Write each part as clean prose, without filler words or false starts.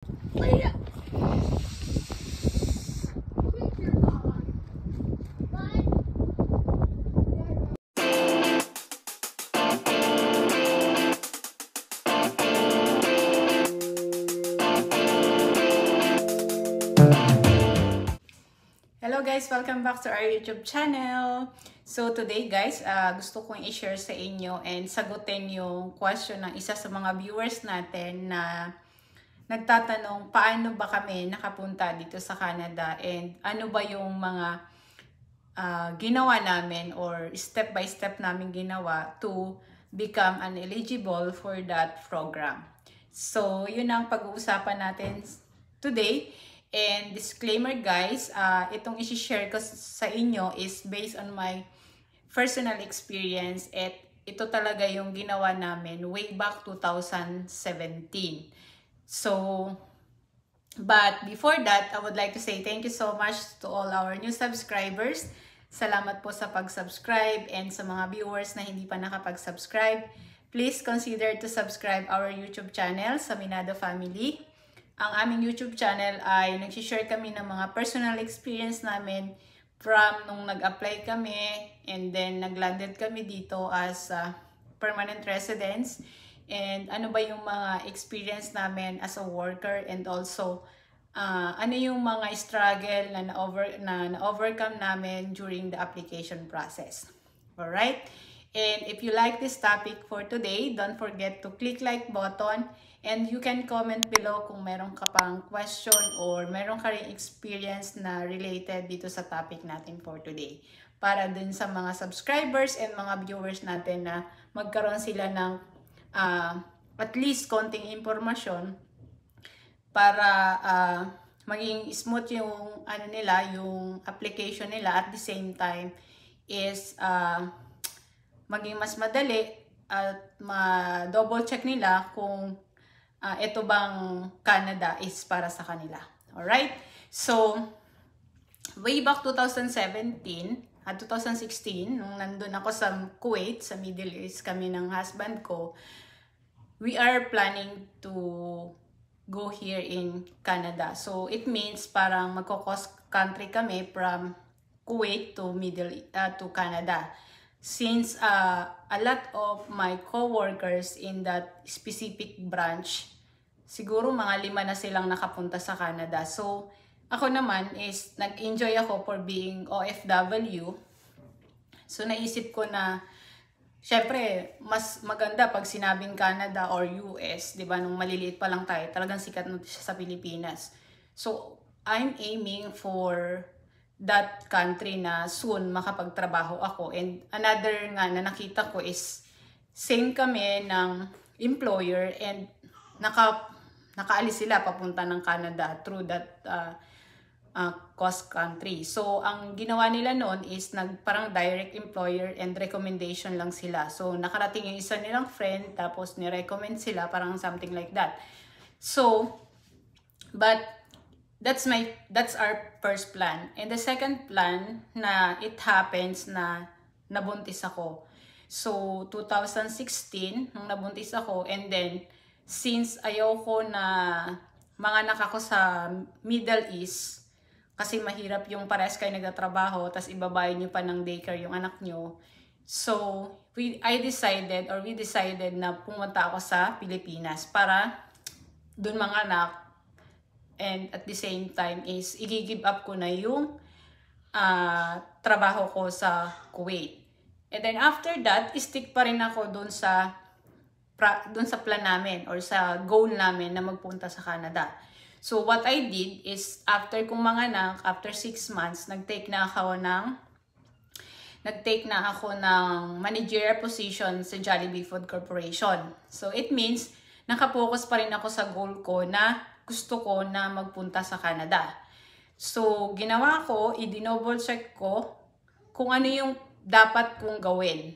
Hello guys! Welcome back to our YouTube channel. So today guys, gusto kong i-share sa inyo and sagutin yung question ng isa sa mga viewers natin na nagtatanong paano ba kami nakapunta dito sa Canada and ano ba yung mga ginawa namin or step by step namin ginawa to become eligible for that program. So yun ang pag-uusapan natin today. And disclaimer guys, itong isi-share ko sa inyo is based on my personal experience at ito talaga yung ginawa namin way back 2017. So, but before that, I would like to say thank you so much to all our new subscribers. Salamat po sa pag-subscribe, and sa mga viewers na hindi pa nakapag-subscribe, please consider to subscribe our YouTube channel, Saminado Family. Ang aming YouTube channel ay nag-share kami ng mga personal experience namin from nung nag-apply kami and then nag-landed kami dito as permanent residents, and ano ba yung mga experience namin as a worker, and also ano yung mga struggle na na-overcome namin during the application process. Alright? And if you like this topic for today, don't forget to click like button. And you can comment below kung meron ka pang question or meron ka rin experience na related dito sa topic natin for today. Para dun sa mga subscribers and mga viewers natin na magkaroon sila ng at least konting impormasyon para maging smooth yung yung application nila, at the same time is maging mas madali at ma-double check nila kung ito bang Canada is para sa kanila. Alright? So, way back 2017 at 2016, nung nandun ako sa Kuwait, sa Middle East kami ng husband ko, we are planning to go here in Canada. So, it means parang magko-cross country kami from Kuwait to to Canada. Since a lot of my co-workers in that specific branch, siguro mga 5 na silang nakapunta sa Canada. So, ako naman is nag-enjoy ako for being OFW. So, naisip ko na, syempre, mas maganda pag sinabing Canada or US, di ba? Nung maliliit pa lang tayo, talagang sikat na siya sa Pilipinas. So, I'm aiming for that country na soon makapagtrabaho ako. And another nga na nakita ko is same kami ng employer, and nakaalis sila papunta ng Canada through that coast country. So ang ginawa nila noon is parang direct employer and recommendation lang sila. So nakarating yung isa nilang friend, tapos ni-recommend sila, parang something like that. So but that's our first plan. And the second plan na it happens na nabuntis ako. So 2016 nung nabuntis ako, and then since ayaw ko na manganak ako sa Middle East kasi mahirap yung parehas kayo nagtatrabaho tapos ibabayad niyo pa ng daycare yung anak niyo. So we decided na pumunta ako sa Pilipinas para doon manganak. And at the same time is i-give up ko na yung trabaho ko sa Kuwait. And then after that, stick pa rin ako doon sa plan namin or sa goal namin na magpunta sa Canada. So what I did is after kong manganak, after 6 months, nag-take na ako ng managerial position sa Jollibee Food Corporation. So it means nakapokus pa rin ako sa goal ko na gusto ko na magpunta sa Canada. So, ginawa ko, i-double check ko kung ano yung dapat kong gawin.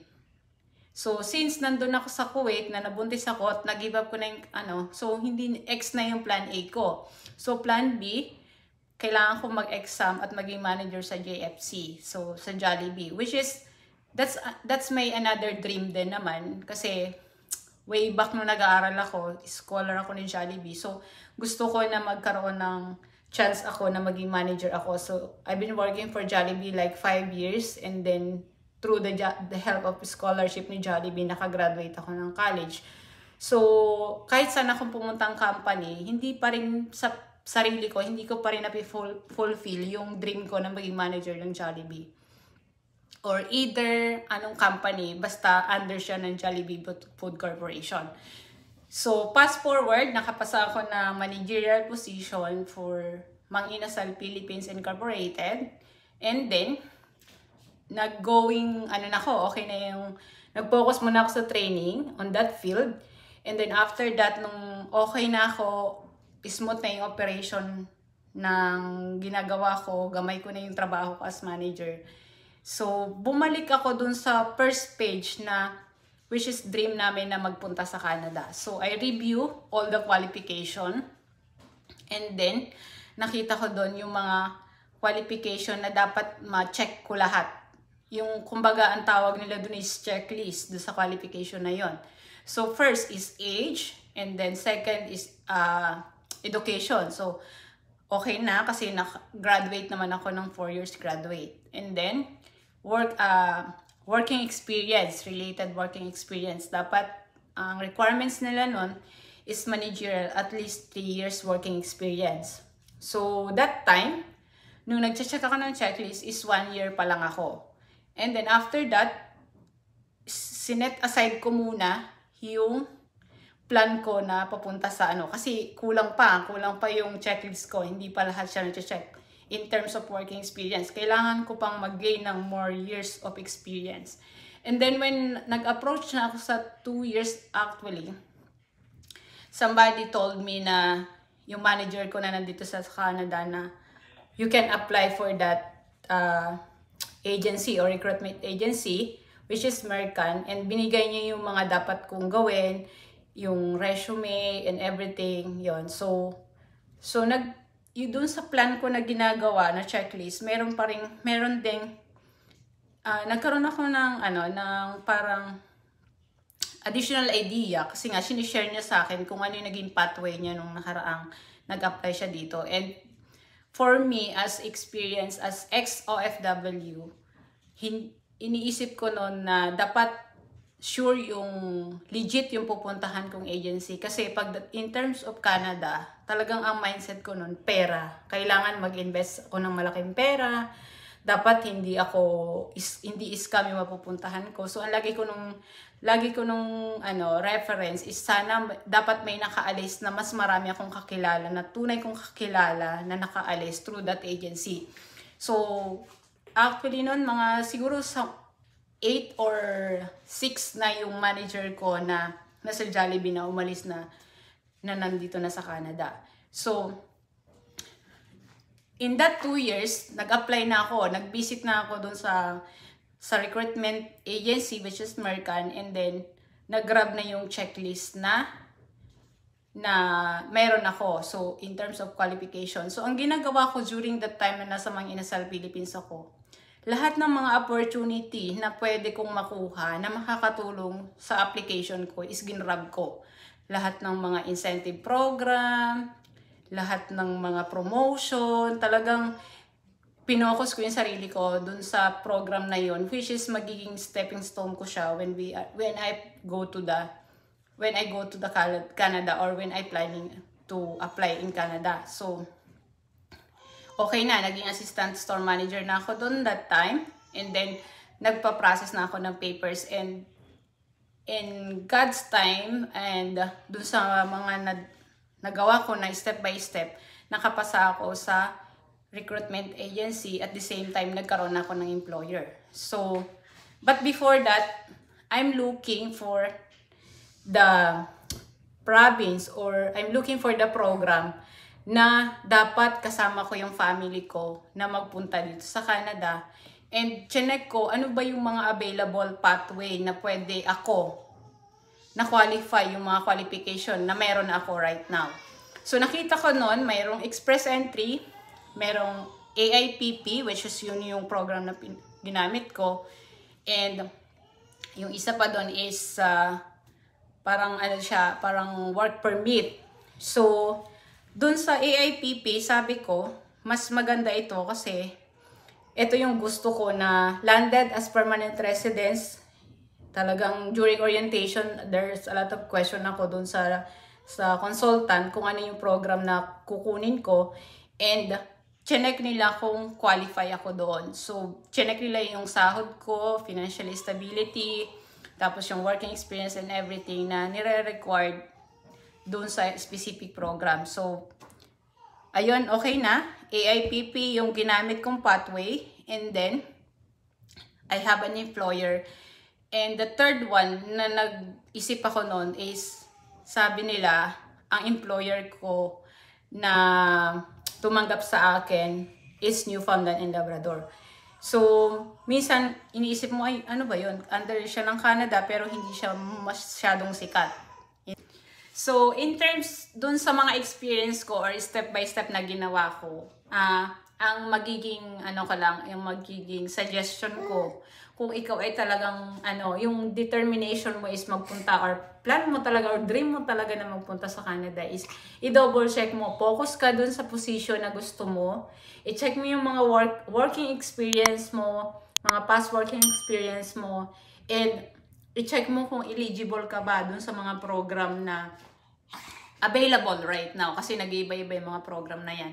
So, since nandun ako sa Kuwait, na nabuntis ako at nag-give up ko na yung so hindi X na yung plan A ko. So, plan B, kailangan ko mag-exam at maging manager sa JFC. So, sa Jollibee. Which is, that's my another dream din naman. Kasi, way back nung nag-aaral ako, scholar ako ni Jollibee. So, gusto ko na magkaroon ng chance ako na maging manager ako. So, I've been working for Jollibee like 5 years, and then through the help of scholarship ni Jollibee, nakagraduate ako ng college. So, kahit saan akong pumuntang company, hindi pa rin sa sarili ko, hindi ko pa rin na-fulfill yung dream ko na maging manager ng Jollibee. Or either anong company, basta under siya ng Jollibee Food Corporation. So, fast forward, nakapasa ako na managerial position for Mang Inasal Philippines Incorporated. And then, okay na yung, nag-focus muna ako sa training on that field. And then after that, nung okay na ako, smooth na yung operation ng ginagawa ko, gamay ko na yung trabaho ko as manager. So, bumalik ako dun sa first page na, which is dream namin na magpunta sa Canada. So, I review all the qualification. And then, nakita ko dun yung mga qualification na dapat ma-check ko lahat. Yung, kumbaga, ang tawag nila dun is checklist dun sa qualification na yon. So, first is age. And then, second is education. So, okay na kasi graduate naman ako ng 4 years graduate. And then, working experience, related working experience. Dapat, ang requirements nila nun is managerial, at least 3 years working experience. So, that time, nung nag-check ako ng checklist is 1 year pa lang ako. And then, after that, sinet aside ko muna yung plan ko na papunta sa kasi kulang pa yung checklist ko, hindi pa lahat siya na-check. In terms of working experience, kailangan ko pang mag-gain ng more years of experience. And then when nag-approach na ako sa 2 years actually, somebody told me na yung manager ko na nandito sa Canada na you can apply for that agency or recruitment agency, which is Mercan, and binigay niya yung mga dapat kong gawin, yung resume and everything, yon. So doon sa plan ko na ginagawa na checklist, meron ding nagkaroon ako ng parang additional idea kasi nga sinishare niya sa akin kung ano yung naging pathway niya nung nakaraang nag-apply siya dito. And for me, as experience as ex-OFW, iniisip ko noon na dapat sure yung legit yung pupuntahan kong agency. Kasi in terms of Canada, talagang ang mindset ko nun, pera. Kailangan mag-invest ako ng malaking pera. Dapat hindi scam yung mapupuntahan ko. So, ang lagi ko nung reference is sana dapat may nakaalis na mas marami akong kakilala, na tunay kong kakilala na nakaalis through that agency. So, actually nun, mga siguro sa 8 or 6 na yung manager ko na nasa Jollibee na umalis na nandito na sa Canada. So, in that 2 years, nag-apply na ako, nag-visit na ako dun sa recruitment agency, which is Mercan, and then nag-grab na yung checklist na meron ako. So, in terms of qualification. So, ang ginagawa ko during that time na nasa Mang Inasal Philippines ako, lahat ng mga opportunity na pwede kong makuha na makakatulong sa application ko is ginrab ko. Lahat ng mga incentive program, lahat ng mga promotion, talagang pinokus ko yung sarili ko dun sa program na yun, which is magiging stepping stone ko siya when I go to the Canada, or when I planning to apply in Canada. So, okay na, naging assistant store manager na ako doon that time. And then, nagpa-process na ako ng papers. And in God's time, and doon sa mga nagawa ko na step by step, nakapasa ako sa recruitment agency. At the same time, nagkaroon na ako ng employer. So, but before that, I'm looking for the province, or I'm looking for the program na dapat kasama ko yung family ko na magpunta dito sa Canada. And chinek ko ano ba yung mga available pathway na pwede ako na qualify, yung mga qualification na meron ako right now. So nakita ko noon, mayroong express entry, mayroong AIPP, which is yung program na ginamit ko. And yung isa pa doon is parang work permit. So Dun sa AIPP, sabi ko, mas maganda ito kasi ito yung gusto ko na landed as permanent residence. Talagang during orientation, there's a lot of question ako dun sa consultant kung ano yung program na kukunin ko. And chinek nila kung qualify ako doon. So, chinek nila yung sahod ko, financial stability, tapos yung working experience and everything na nire-required doon sa specific program. So, ayun, okay na. AIPP yung ginamit kong pathway. And then, I have an employer. And the third one na nag-isip ako noon is, sabi nila, ang employer ko na tumanggap sa akin is Newfoundland and Labrador. So, minsan, iniisip mo, ay, ano ba yun? Under siya ng Canada, pero hindi siya masyadong sikat. So, in terms dun sa mga experience ko or step by step na ginawa ko, ang magiging, yung magiging suggestion ko, kung ikaw ay talagang, yung determination mo is magpunta or plan mo talaga or dream mo talaga na magpunta sa Canada is i-double check mo. Focus ka dun sa position na gusto mo. I-check mo yung mga working experience mo, mga past working experience mo, and i-check mo kung eligible ka ba dun sa mga program na available right now kasi nag-iiba-iba yung mga program na yan.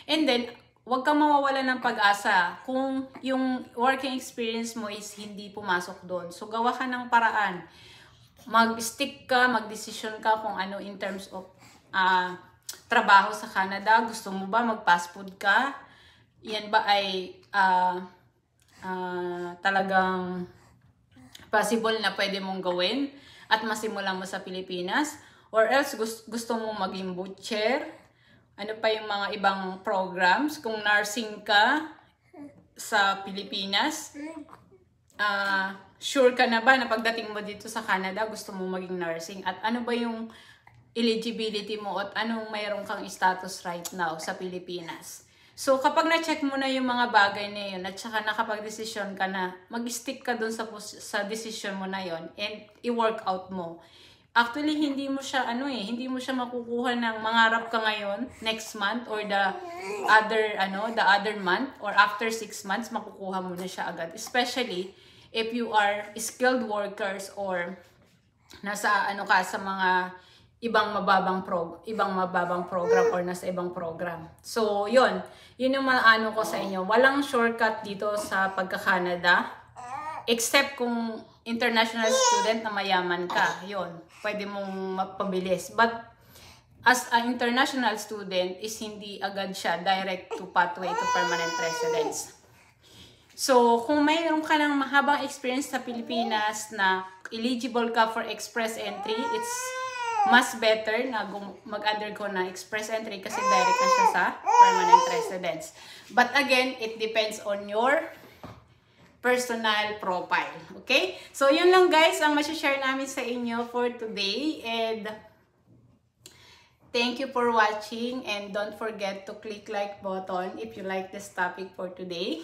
And then, huwag kang mawawala ng pag-asa kung yung working experience mo is hindi pumasok doon. So, gawa ka ng paraan. Mag-stick ka, mag-decision ka kung ano in terms of trabaho sa Canada. Gusto mo ba mag-fast food ka? Yan ba ay talagang possible na pwede mong gawin at masimulan mo sa Pilipinas? Or else gusto mo maging butcher? Ano pa yung mga ibang programs? Kung nursing ka sa Pilipinas, sure ka na ba na pagdating mo dito sa Canada, gusto mo maging nursing? At ano ba yung eligibility mo at anong mayroon kang status right now sa Pilipinas? So, kapag na-check mo na yung mga bagay na yun at saka nakapag-desisyon ka na, mag-stick ka dun sa decision mo na yun and i-work out mo. Actually, hindi mo siya makukuha ng mangarap ka ngayon, next month, or the other month, or after 6 months, makukuha mo na siya agad. Especially, if you are skilled workers or nasa sa mga ibang mababang program or nasa ibang program. So, yun yung maano ko sa inyo. Walang shortcut dito sa pagka-Canada, except kung international student na mayaman ka, yun, pwede mong mapabilis. But as an international student is hindi agad siya direct to pathway to permanent residence. So, kung mayroon ka ng mahabang experience sa Pilipinas na eligible ka for express entry, it's mas better na mag-undergo na express entry kasi direct na siya sa permanent residence. But again, it depends on your personal profile. Okay? So, yun lang guys ang masishare namin sa inyo for today. And thank you for watching. And don't forget to click like button if you like this topic for today.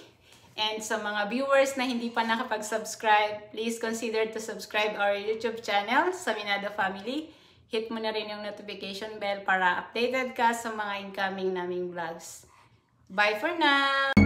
And sa mga viewers na hindi pa nakapag-subscribe, please consider to subscribe our YouTube channel, Saminado Family. Hit mo na rin yung notification bell para updated ka sa mga incoming naming vlogs. Bye for now!